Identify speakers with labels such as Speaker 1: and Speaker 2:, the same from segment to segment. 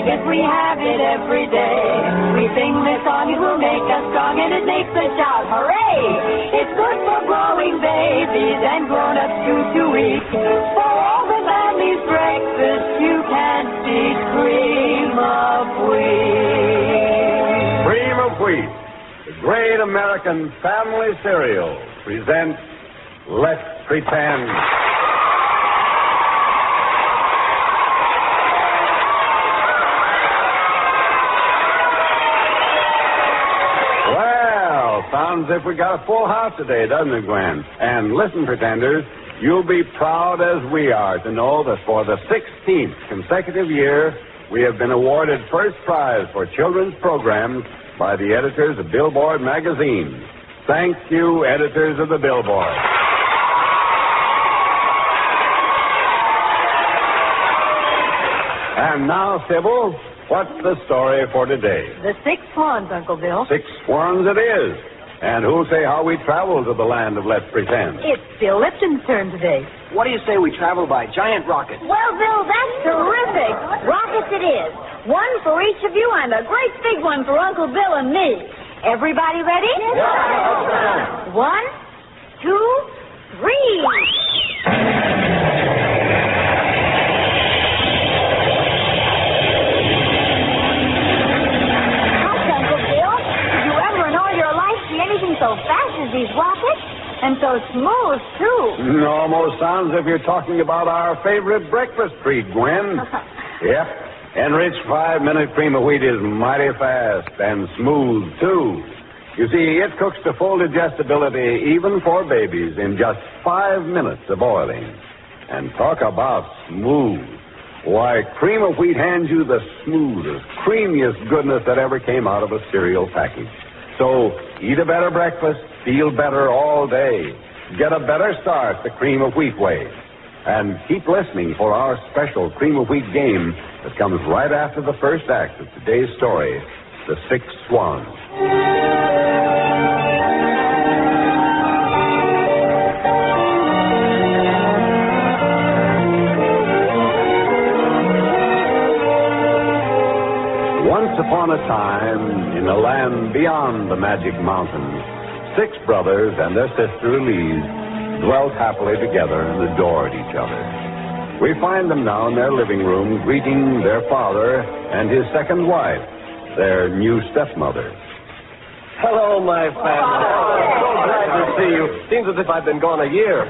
Speaker 1: if we have it every day. We sing this song, it will make us strong, and it makes us shout, hooray! It's good for growing babies and grown-ups to eat. For all the family's breakfast, you can't beat cream of wheat.
Speaker 2: Cream of Wheat, the great American family cereal, presents Let's Pretend. Sounds as if we got a full house today, doesn't it, Gwen? And listen, pretenders, you'll be proud as we are to know that for the 16th consecutive year, we have been awarded first prize for children's programs by the editors of Billboard magazine. Thank you, editors of the Billboard. And now, Sybil, what's the story for today?
Speaker 3: The Six Swans, Uncle Bill.
Speaker 2: Six Swans it is. And who'll say how we travel to the land of Let's Pretend?
Speaker 3: It's Bill Lipton's turn today.
Speaker 4: What do you say we travel by giant rocket?
Speaker 5: Well, Bill, that's terrific. Rockets it is. One for each of you and a great big one for Uncle Bill and me. Everybody ready?
Speaker 2: Yeah.
Speaker 5: 1, 2, 3. So fast as these rockets, and so smooth, too.
Speaker 2: Almost sounds as if you're talking about our favorite breakfast treat, Gwen. Yep. Enriched 5-minute cream of wheat is mighty fast and smooth, too. You see, it cooks to full digestibility even for babies in just 5 minutes of boiling. And talk about smooth. Why, cream of wheat hands you the smoothest, creamiest goodness that ever came out of a cereal package. So, eat a better breakfast, feel better all day. Get a better start the cream of wheat way. And keep listening for our special cream of wheat game that comes right after the first act of today's story, The Six Swans. Once upon a time, in a land beyond the magic mountains, 6 brothers and their sister Elise dwelt happily together and adored each other. We find them now in their living room greeting their father and his second wife, their new stepmother.
Speaker 4: Hello, my family. So glad to see you. Seems as if I've been gone a year.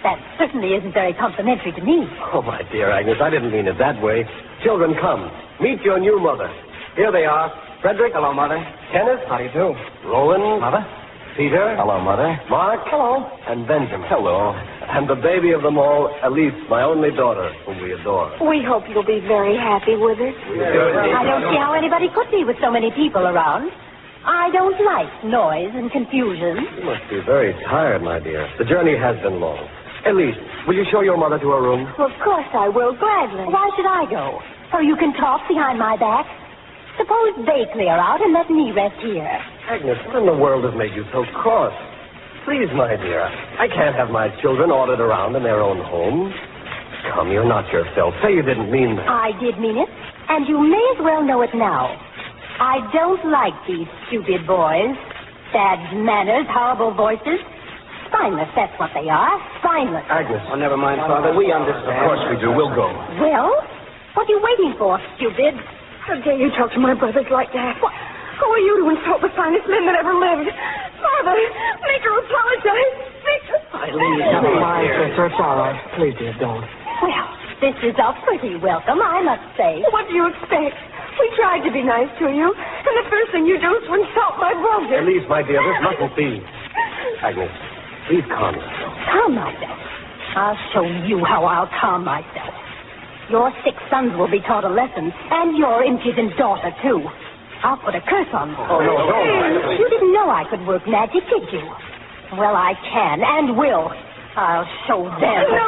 Speaker 3: That certainly isn't very complimentary to me.
Speaker 4: Oh, my dear Agnes, I didn't mean it that way. Children, come. Meet your new mother. Here they are. Frederick. Hello, Mother. Kenneth. How do you do? Roland. Mother. Peter. Hello, Mother. Mark. Hello. And Benjamin. Hello. And the baby of them all, Elise, my only daughter, whom we adore.
Speaker 5: We hope you'll be very happy with us.
Speaker 3: I don't see how anybody could be with so many people around. I don't like noise and confusion.
Speaker 4: You must be very tired, my dear. The journey has been long. Elise, will you show your mother to her room?
Speaker 5: Well, of course I will, gladly.
Speaker 3: Why should I go? So you can talk behind my back? Suppose they clear out and let me rest here.
Speaker 4: Agnes, what in the world has made you so cross? Please, my dear, I can't have my children ordered around in their own homes. Come, you're not yourself. Say you didn't mean that.
Speaker 3: I did mean it, and you may as well know it now. I don't like these stupid boys. Bad manners, horrible voices. Spineless, that's what they are. Spineless.
Speaker 4: Agnes. Oh, never mind, Father. We understand. Of course we do. We'll go.
Speaker 3: Well, what are you waiting for, stupid?
Speaker 5: How dare you talk to my brothers like that? What? Who are you to insult the finest men that ever lived? Father, make her apologize. Make her...
Speaker 4: Eileen,
Speaker 6: Never mind, sister. It's all right. Please, dear, don't.
Speaker 3: Well, this is a pretty welcome, I must say.
Speaker 5: What do you expect? We tried to be nice to you, and the first thing you do is to insult my brother.
Speaker 4: Elise, my dear, this mustn't be. Agnes, please calm yourself.
Speaker 3: Calm myself? I'll show you how I'll calm myself. Your 6 sons will be taught a lesson, and your impudent daughter, too. I'll put a curse on them.
Speaker 4: Oh, no, don't.
Speaker 3: You didn't know I could work magic, did you? Well, I can and will. I'll show them.
Speaker 5: No.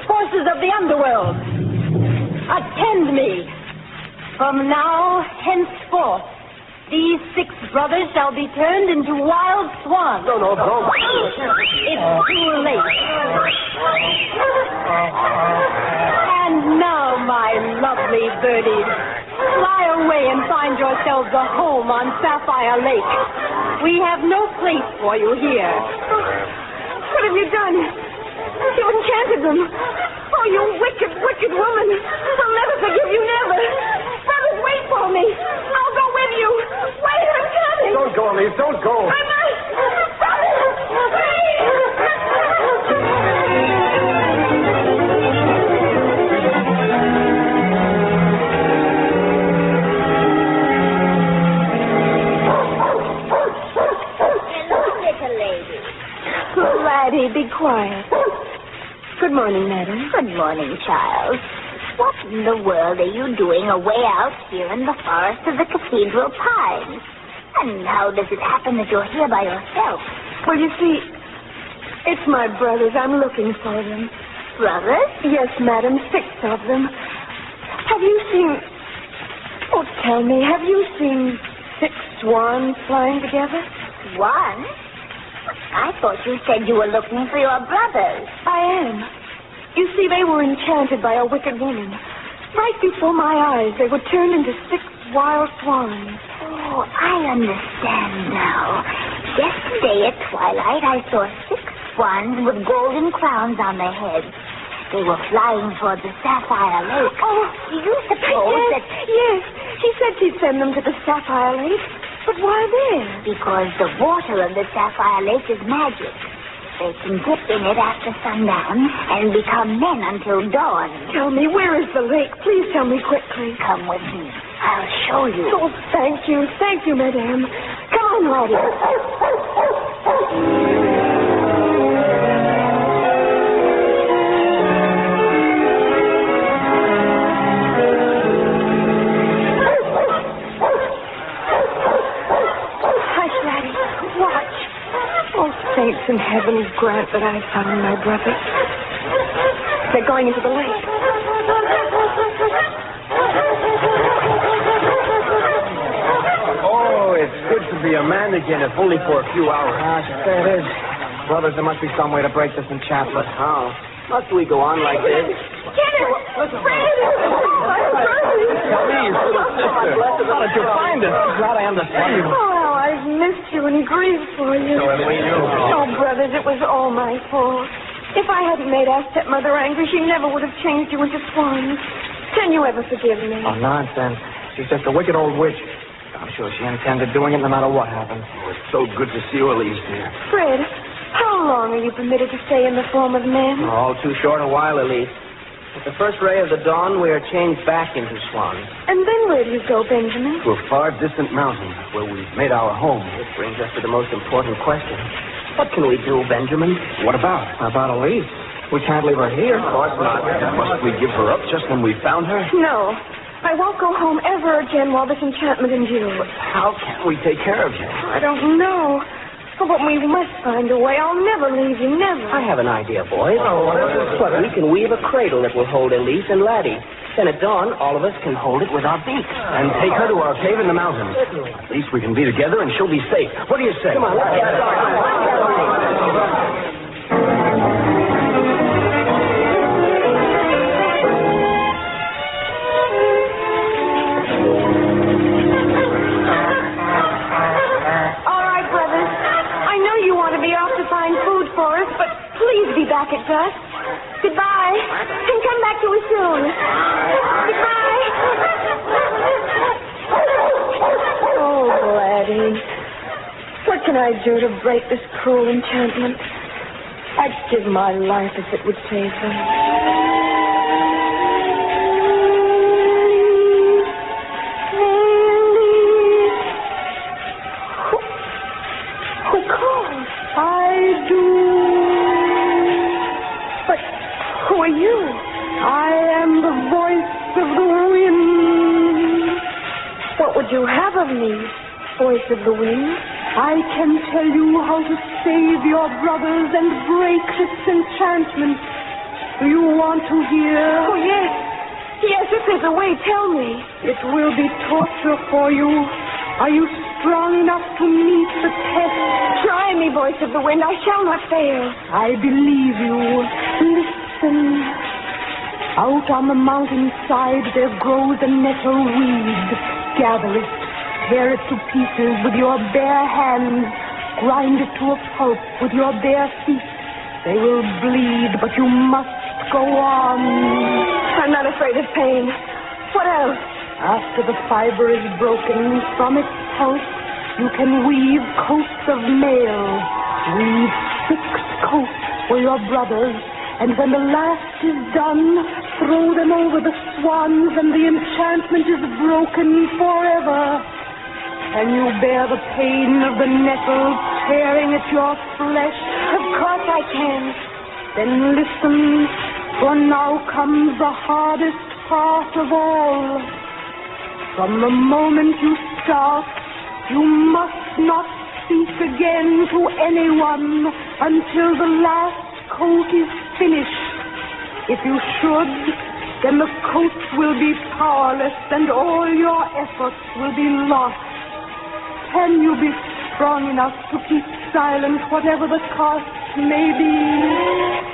Speaker 3: Forces of the underworld, attend me. From now henceforth, These 6 brothers shall be turned into wild swans.
Speaker 4: No, don't.
Speaker 3: It's too late. And now, my lovely birdies, fly away and find yourselves a home on Sapphire Lake. We have no place for you here.
Speaker 5: What have you done? You enchanted them. Oh, you wicked, wicked woman. I'll never forgive you, never. Brothers, wait for me. I'll go with you. Wait, I'm coming.
Speaker 4: Don't go, Elise. Don't go.
Speaker 5: I must. Brothers, wait.
Speaker 3: Hello, little lady.
Speaker 5: Laddie, be quiet. Good morning, madam.
Speaker 7: Good morning, child. What in the world are you doing away out here in the forest of the cathedral pines? And how does it happen that you're here by yourself?
Speaker 5: Well, you see, it's my brothers. I'm looking for them.
Speaker 7: Brothers?
Speaker 5: Yes, madam, 6 of them. Have you seen... Oh, tell me, have you seen 6 swans flying together?
Speaker 7: Swans? I thought you said you were looking for your brothers.
Speaker 5: I am. You see, they were enchanted by a wicked woman. Right before my eyes, they were turned into 6 wild swans.
Speaker 7: Oh, I understand now. Yesterday at twilight, I saw 6 swans with golden crowns on their heads. They were flying toward the Sapphire Lake.
Speaker 5: Oh,
Speaker 7: do you suppose that...
Speaker 5: Yes, she said she'd send them to the Sapphire Lake. But why there?
Speaker 7: Because the water of the Sapphire Lake is magic. They can dip in it after sundown and become men until dawn.
Speaker 5: Tell me, where is the lake? Please tell me quickly.
Speaker 7: Come with me. I'll show you.
Speaker 5: Oh, thank you. Thank you, madame. Come on, laddie. Hush, laddie. Watch. Oh, saints in heaven grant that I found my brothers. They're going into the lake.
Speaker 4: Oh, it's good to be a man again, if only for a few hours.
Speaker 6: There it is. Brothers, there must be some way to break this enchantment.
Speaker 4: How? Must we go on like this?
Speaker 5: Get it! Fred!
Speaker 6: Elise, little sister. How did you find us? Glad I understand you.
Speaker 5: Oh, how I've missed you and grieved for you.
Speaker 6: So have we, you.
Speaker 5: Oh, brothers, it was all my fault. If I hadn't made our stepmother angry, she never would have changed you into swans. Can you ever forgive me?
Speaker 6: Oh, nonsense. She's just a wicked old witch. I'm sure she intended doing it no matter what happened.
Speaker 4: Oh, it's so good to see you, Elise, dear.
Speaker 5: Fred, how long are you permitted to stay in the form of men?
Speaker 4: Oh, too short a while, Elise. At the first ray of the dawn, we are changed back into swans.
Speaker 5: And then where do you go, Benjamin?
Speaker 4: To a far distant mountain where we've made our home. This brings us to the most important question. What can we do, Benjamin?
Speaker 6: What about? About Elise? We can't leave her here.
Speaker 4: Of course not. Must we give her up just when we found her?
Speaker 5: No. I won't go home ever again while this enchantment endures.
Speaker 4: How can we take care of you?
Speaker 5: I don't know. But we must find a way. I'll never leave you, never.
Speaker 8: I have an idea, boys.
Speaker 6: Oh, what is it?
Speaker 8: But we can weave a cradle that will hold Elise and Laddie. Then at dawn, all of us can hold it with our beaks.
Speaker 4: And take her to our cave in the mountains. At least we can be together and she'll be safe. What do you say?
Speaker 8: Come on, let's get started.
Speaker 5: Back at dusk. Goodbye. And come back to us soon. Goodbye. Oh, Laddie. What can I do to break this cruel enchantment? I'd give my life if it would save them. Who calls? I do. Who are you? I am the voice of the wind. What would you have of me, voice of the wind? I can tell you how to save your brothers and break this enchantment. Do you want to hear? Oh, yes. Yes, if there's a way, tell me. It will be torture for you, Are you strong enough to meet the test?
Speaker 9: Try me, voice of the wind. I shall not fail.
Speaker 5: I believe you. Listen. Out on the mountainside there grows a nettle weed. Gather it. Tear it to pieces with your bare hands. Grind it to a pulp with your bare feet. They will bleed, but you must go on.
Speaker 9: I'm not afraid of pain. What else?
Speaker 5: After the fiber is broken from its pulp, you can weave coats of mail. Weave 6 coats for your brothers, and when the last is done, throw them over the swans, and the enchantment is broken forever. Can you bear the pain of the nettle tearing at your flesh?
Speaker 9: Of course I can.
Speaker 5: Then listen, for now comes the hardest part of all. From the moment you start, you must not speak again to anyone until the last coat is finished. If you should, then the coat will be powerless and all your efforts will be lost. Can you be strong enough to keep silent, whatever the cost may be?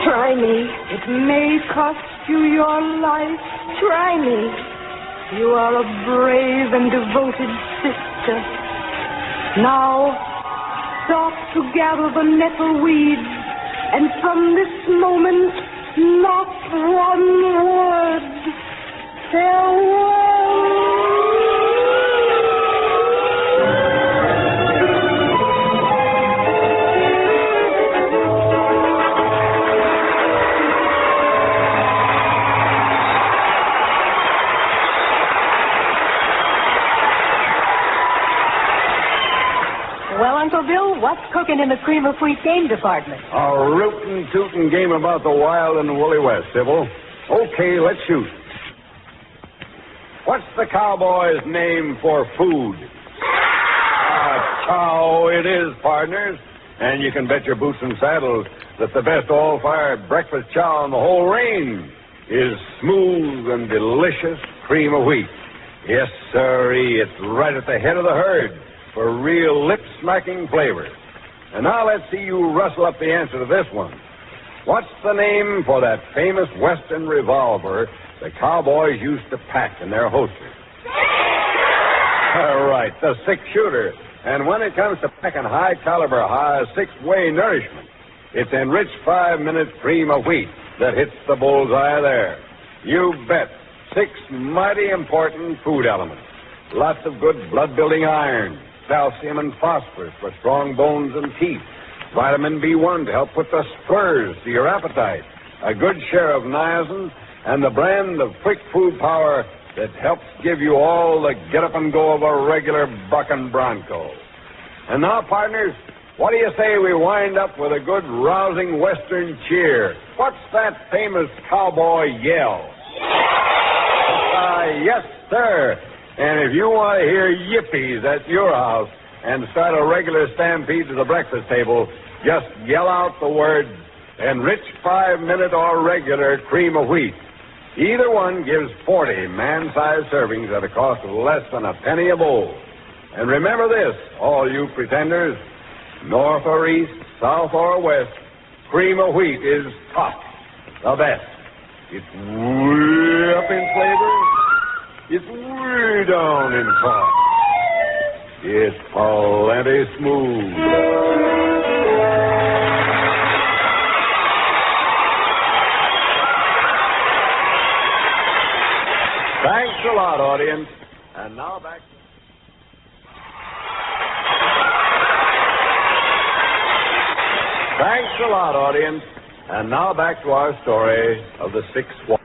Speaker 9: Try me.
Speaker 5: It may cost you your life.
Speaker 9: Try me.
Speaker 5: You are a brave and devoted sister. Now, start to gather the nettle weeds, and from this moment, not one word. Farewell.
Speaker 3: Well, Uncle Bill, what's cooking in the cream of wheat game department?
Speaker 2: A rootin' tootin' game about the wild and woolly West, Sybil. Okay, let's shoot. What's the cowboy's name for food? Chow it is, partners. And you can bet your boots and saddles that the best all-fired breakfast chow in the whole range is smooth and delicious cream of wheat. Yes, sirree, it's right at the head of the herd for real lip-smacking flavor. And now let's see you rustle up the answer to this one. What's the name for that famous Western revolver the cowboys used to pack in their holsters? All right, the 6-shooter. And when it comes to packing high-caliber, high-6-way nourishment, it's enriched 5-minute cream of wheat that hits the bullseye there. You bet. 6 mighty important food elements. Lots of good blood-building iron, calcium and phosphorus for strong bones and teeth, vitamin B1 to help put the spurs to your appetite, a good share of niacin, and the brand of quick food power that helps give you all the get-up-and-go of a regular bucking bronco. And now, partners, what do you say we wind up with a good, rousing Western cheer? What's that famous cowboy yell? Yes, sir. And if you want to hear yippies at your house and start a regular stampede to the breakfast table, just yell out the words, enriched 5-minute or regular cream of wheat. Either one gives 40 man-sized servings at a cost of less than a penny a bowl. And remember this, all you pretenders, north or east, south or west, cream of wheat is top, the best. It's way up in flavor. It's way down in cost. It's plenty smooth. Thanks a lot, audience. And now back to... Thanks a lot, audience. And now back to our story of the Six Swans.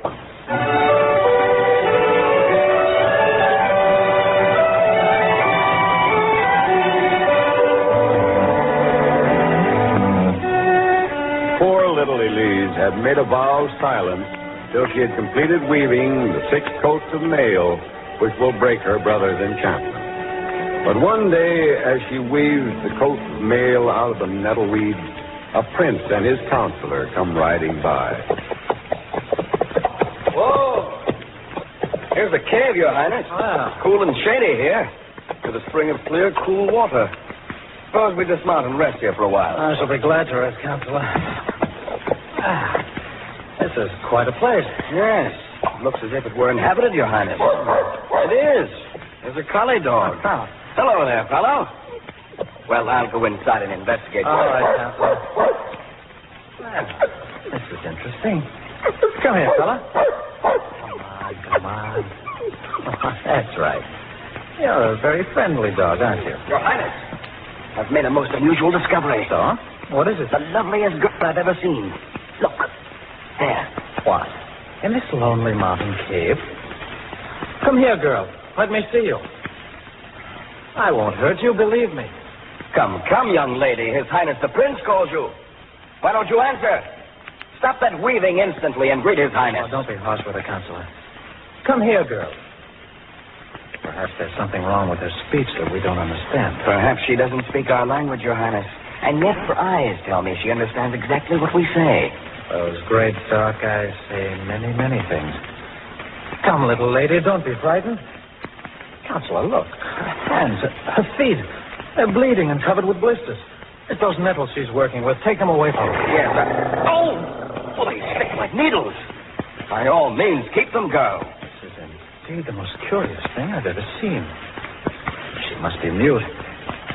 Speaker 2: Poor little Elise had made a vow of silence till she had completed weaving the 6 coats of mail which will break her brother's enchantment. But one day, as she weaves the coat of mail out of the nettle weeds, a prince and his counselor come riding by.
Speaker 4: Whoa! Here's the cave, Your Highness. Cool and shady here. with a spring of clear, cool water. Suppose we dismount and rest here for a while.
Speaker 10: I shall be glad to rest, Counselor. This is quite a place.
Speaker 4: Yes. Looks as if it were inhabited, Your Highness. It is. There's a collie dog. Hello there, fellow. Well, I'll go inside and investigate.
Speaker 10: All right, Counselor. Well, this is interesting. Come here, fella. Come on. That's right. You're a very friendly dog, aren't you?
Speaker 8: Your Highness, I've made a most unusual discovery.
Speaker 10: So? What is it?
Speaker 8: The loveliest girl I've ever seen. Look. There.
Speaker 10: What? In this lonely mountain cave? Come here, girl. Let me see you. I won't hurt you, believe me.
Speaker 8: Come, young lady. His Highness the Prince calls you. Why don't you answer? Stop that weaving instantly and greet His Highness.
Speaker 10: Oh, don't be harsh with her, Counselor. Come here, girl. Perhaps there's something wrong with her speech that we don't understand.
Speaker 8: Perhaps she doesn't speak our language, Your Highness. And yet her eyes tell me she understands exactly what we say.
Speaker 10: Those great dark eyes say many, many things. Come, little lady, don't be frightened. Counselor, look. Her hands, her feet, they're bleeding and covered with blisters. It's those nettles she's working with. Take them away from her.
Speaker 8: Yes, Oh! Well, they stick like needles. By all means, keep them, girl.
Speaker 10: This is indeed the most curious thing I've ever seen. She must be mute.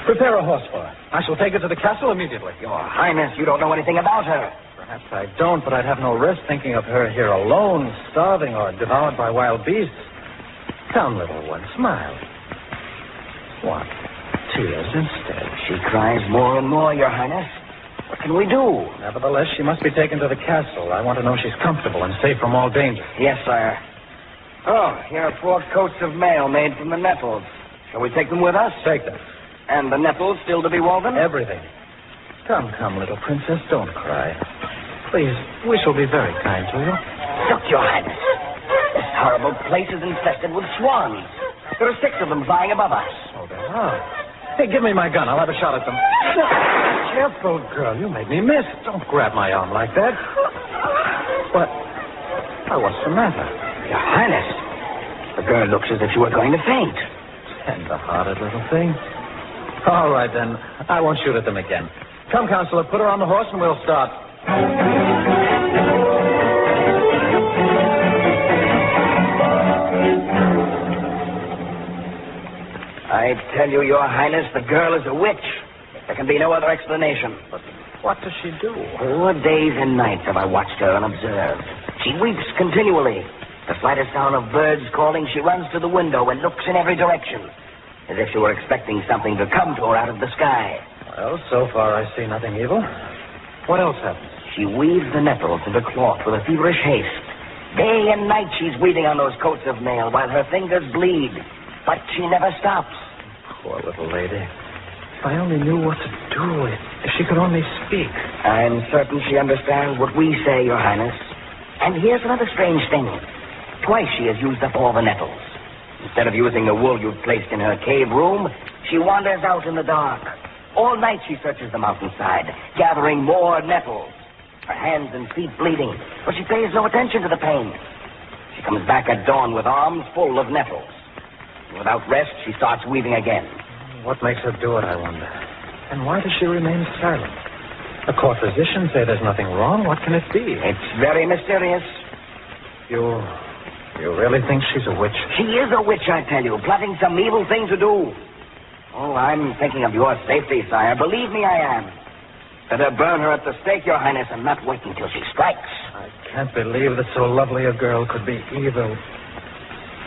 Speaker 10: Prepare a horse for her. I shall take her to the castle immediately.
Speaker 8: Your Highness, you don't know anything about her.
Speaker 10: Perhaps I don't, but I'd have no rest thinking of her here alone, starving or devoured by wild beasts. Come, little one, smile. What? Tears instead.
Speaker 8: She cries more and more, Your Highness. What can we do?
Speaker 10: Nevertheless, she must be taken to the castle. I want to know she's comfortable and safe from all danger.
Speaker 8: Yes, sire. Oh, here are 4 coats of mail made from the nettles. Shall we take them with us?
Speaker 10: Take them.
Speaker 8: And the nettles still to be woven?
Speaker 10: Everything. Come, little princess, don't cry. Please, we shall be very kind to you.
Speaker 8: Look, Your Highness. This horrible place is infested with swans. There are 6 of them flying above us.
Speaker 10: Oh, there are. Hey, give me my gun. I'll have a shot at them. Careful, girl. You made me miss. Don't grab my arm like that. What? Oh, what's the matter?
Speaker 8: Your Highness, the girl looks as if she were going to faint.
Speaker 10: Tender-hearted little thing. All right, then. I won't shoot at them again. Come, Counselor, put her on the horse and we'll start.
Speaker 8: I tell you, Your Highness, the girl is a witch. There can be no other explanation.
Speaker 10: But what does she do?
Speaker 8: 4 days and nights have I watched her and observed. She weeps continually. The slightest sound of birds calling, she runs to the window and looks in every direction, as if she were expecting something to come to her out of the sky.
Speaker 10: Well, so far I see nothing evil. What else happens?
Speaker 8: She weaves the nettles into cloth with a feverish haste. Day and night she's weaving on those coats of mail while her fingers bleed. But she never stops.
Speaker 10: Poor little lady. If I only knew what to do, if she could only speak.
Speaker 8: I'm certain she understands what we say, Your Highness. And here's another strange thing. Twice she has used up all the nettles. Instead of using the wool you've placed in her cave room, she wanders out in the dark. All night she searches the mountainside, gathering more nettles. Her hands and feet bleeding, but she pays no attention to the pain. She comes back at dawn with arms full of nettles. Without rest, she starts weaving again.
Speaker 10: What makes her do it, I wonder? And why does she remain silent? The court physicians say there's nothing wrong. What can it be?
Speaker 8: It's very mysterious.
Speaker 10: You really think she's a witch?
Speaker 8: She is a witch, I tell you, plotting some evil thing to do. Oh, I'm thinking of your safety, sire. Believe me, I am. Better burn her at the stake, Your Highness, and not wait until she strikes.
Speaker 10: I can't believe that so lovely a girl could be evil.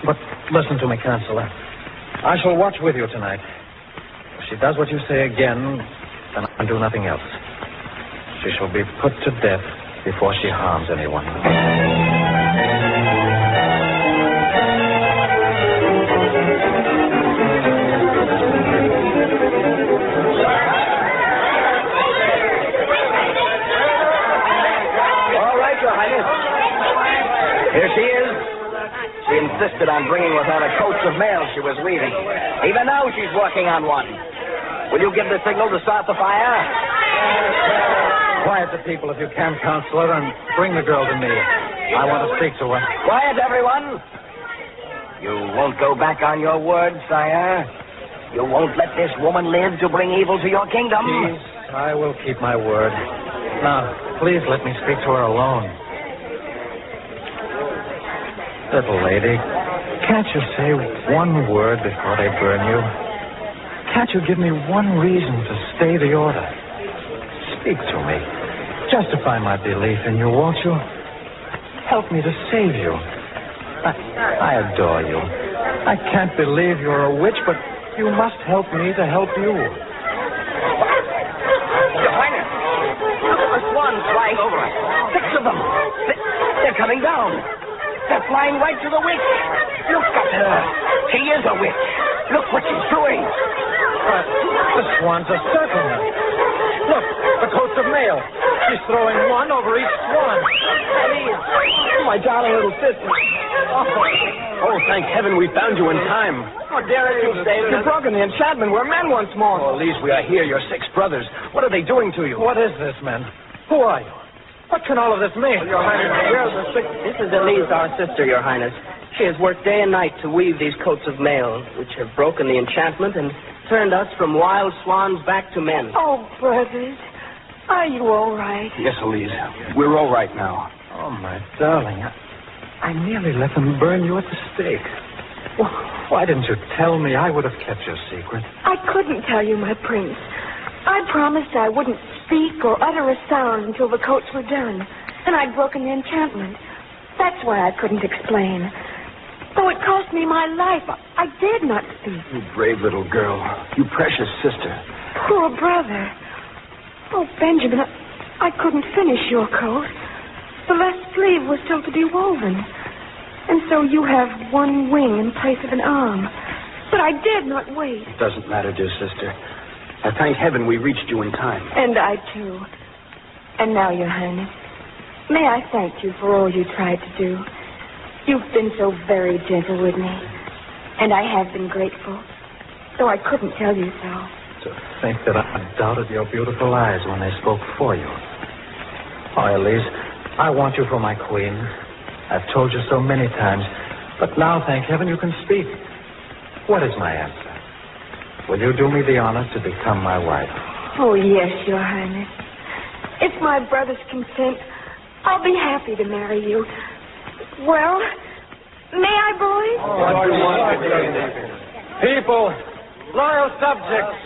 Speaker 10: But listen to me, Counselor. I shall watch with you tonight. If she does what you say again, then I can do nothing else. She shall be put to death before she harms anyone.
Speaker 8: All right, Your Highness. Here she is. She insisted on bringing with her the coats of mail she was weaving. Even now she's working on one. Will you give the signal to start the fire?
Speaker 10: Quiet the people if you can, Counselor, and bring the girl to me. I want to speak to her.
Speaker 8: Quiet, everyone. You won't go back on your word, sire? You won't let this woman live to bring evil to your kingdom?
Speaker 10: Please, I will keep my word. Now, please let me speak to her alone. Little lady, can't you say one word before they burn you? Can't you give me one reason to stay the order? Speak to me. Justify my belief in you, won't you? Help me to save you. I adore you. I can't believe you're a witch, but you must help me to help you.
Speaker 8: Your Highness, look at the swans flying over us. 6 of them. They're coming down. They're flying right to the witch. Look at her. She is a witch. Look what she's doing.
Speaker 10: The swans are circling her. Look, the coats of mail. She's throwing one over each swan.
Speaker 6: My darling little sister.
Speaker 4: Oh, thank heaven we found you in time.
Speaker 6: Oh, Derek, you saved. You've broken the enchantment. We're men once more.
Speaker 4: Oh, Elise, we are here, your 6 brothers. What are they doing to you?
Speaker 10: What is this, men? Who are you? What can all of this mean?
Speaker 6: Your Highness, we're the 6...
Speaker 11: This is Elise, our sister, Your Highness. She has worked day and night to weave these coats of mail, which have broken the enchantment and turned us from wild swans back to men.
Speaker 5: Oh, brothers, are you all right?
Speaker 4: Yes, Elise. We're all right now.
Speaker 10: Oh, my darling, I nearly let them burn you at the stake. Well, why didn't you tell me? I would have kept your secret.
Speaker 5: I couldn't tell you, my prince. I promised I wouldn't speak or utter a sound until the coats were done, and I'd broken the enchantment. That's why I couldn't explain. Though it cost me my life, I dared not speak.
Speaker 4: You brave little girl. You precious sister.
Speaker 5: Poor brother. Oh, Benjamin, I couldn't finish your coat. The left sleeve was still to be woven. And so you have one wing in place of an arm. But I dared not wait.
Speaker 4: It doesn't matter, dear sister. I thank heaven we reached you in time.
Speaker 5: And I, too. And now, Your Highness, may I thank you for all you tried to do. You've been so very gentle with me. And I have been grateful, though I couldn't tell you so.
Speaker 10: To think that I doubted your beautiful eyes when they spoke for you. Oh, Elise, I want you for my queen. I've told you so many times. But now, thank heaven, you can speak. What is my answer? Will you do me the honor to become my wife?
Speaker 5: Oh, yes, Your Highness. If my brothers consent, I'll be happy to marry you. Well, may I, boys?
Speaker 10: People, loyal subjects,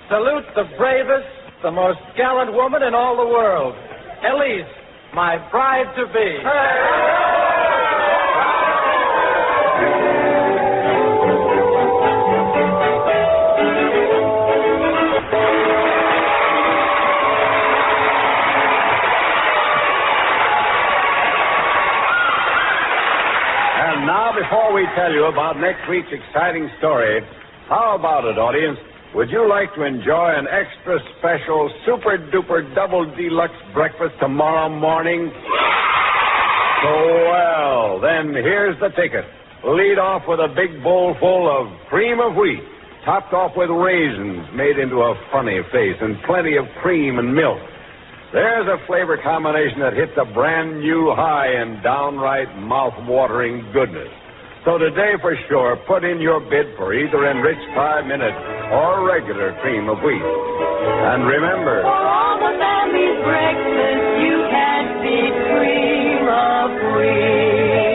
Speaker 10: salute the bravest, the most gallant woman in all the world. Elise, my bride-to-be.
Speaker 2: And now, before we tell you about next week's exciting story, how about it, audience? Would you like to enjoy an extra special, super-duper, double deluxe breakfast tomorrow morning? Well, then here's the ticket. Lead off with a big bowl full of cream of wheat, topped off with raisins made into a funny face, and plenty of cream and milk. There's a flavor combination that hits a brand new high in downright mouth-watering goodness. So today, for sure, put in your bid for either enriched 5-minute or regular cream of wheat. And remember,
Speaker 1: For all the family's breakfast, you can't beat cream of wheat.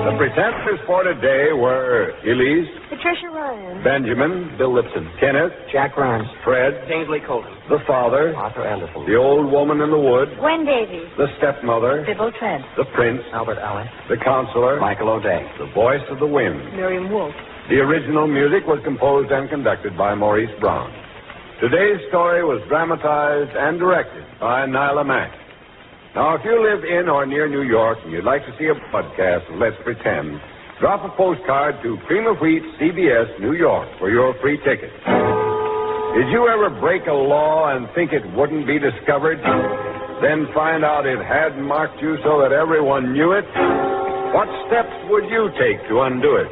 Speaker 2: the presenters for today were Elise,
Speaker 5: Patricia Ryan.
Speaker 2: Benjamin, Bill Lipton, Kenneth,
Speaker 6: Jack Rhymes.
Speaker 2: Fred,
Speaker 11: Kingsley Colton.
Speaker 2: the father,
Speaker 4: Arthur Anderson.
Speaker 2: the old woman in the wood,
Speaker 3: Gwen Davies.
Speaker 2: the stepmother,
Speaker 3: Sybil Trent.
Speaker 2: the prince,
Speaker 4: Albert Alley.
Speaker 2: the counselor,
Speaker 4: Michael O'Day.
Speaker 2: the voice of the wind.
Speaker 5: Miriam Wolfe.
Speaker 2: The original music was composed and conducted by Maurice Brown. Today's story was dramatized and directed by Nyla Mack. Now, if you live in or near New York and you'd like to see a podcast of Let's Pretend, drop a postcard to Cream of Wheat, CBS, New York, for your free ticket. Did you ever break a law and think it wouldn't be discovered? Then find out it had marked you so that everyone knew it? What steps would you take to undo it?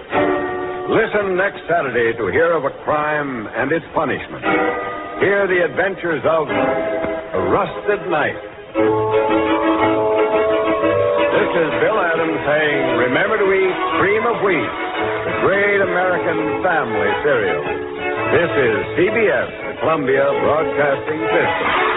Speaker 2: Listen next Saturday to hear of a crime and its punishment. Hear the adventures of a rusted knife. This This is Bill Adams saying, remember to eat cream of wheat, the great American family cereal. This is CBS, the Columbia Broadcasting System.